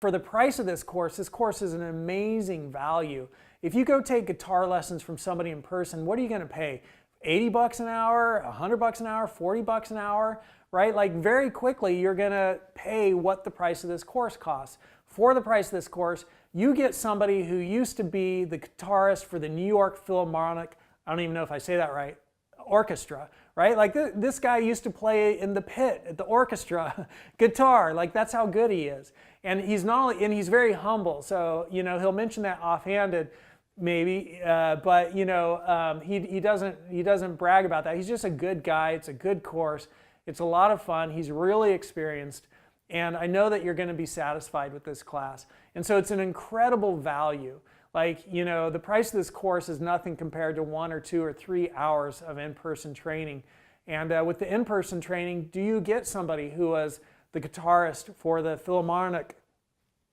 For the price of this course is an amazing value. If you go take guitar lessons from somebody in person, what are you going to pay? 80 bucks an hour, 100 bucks an hour, 40 bucks an hour, right? Like very quickly you're going to pay what the price of this course costs. For the price of this course, you get somebody who used to be the guitarist for the New York Philharmonic, I don't even know if I say that right, orchestra, right? Like this guy used to play in the pit at the orchestra guitar. Like that's how good he is. And he's not only, and he's very humble. So, you know, he'll mention that offhanded maybe, but you know, he doesn't brag about that. He's just a good guy. It's a good course. It's a lot of fun. He's really experienced. And I know that you're going to be satisfied with this class. And so it's an incredible value. Like, you know, the price of this course is nothing compared to 1 or 2 or 3 hours of in-person training. And with the in-person training, do you get somebody who was the guitarist for the Philharmonic,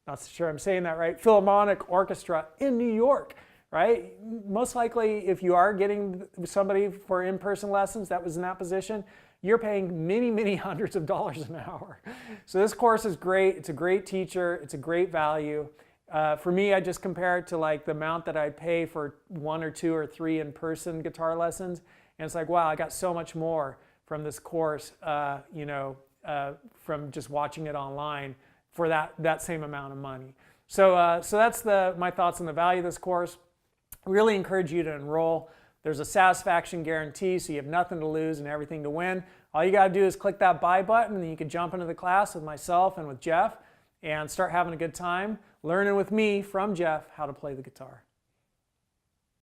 not sure I'm saying that right, Philharmonic Orchestra in New York, right? Most likely, if you are getting somebody for in-person lessons that was in that position, you're paying many, many hundreds of dollars an hour. So this course is great. It's a great teacher. It's a great value. For me, I just compare it to like the amount that I pay for 1 or 2 or 3 in-person guitar lessons. And it's like, wow, I got so much more from this course, you know, from just watching it online for that same amount of money. So, so that's my thoughts on the value of this course. Really encourage you to enroll. There's a satisfaction guarantee, so you have nothing to lose and everything to win. All you got to do is click that buy button, and then you can jump into the class with myself and with Jeff and start having a good time learning with me from Jeff how to play the guitar.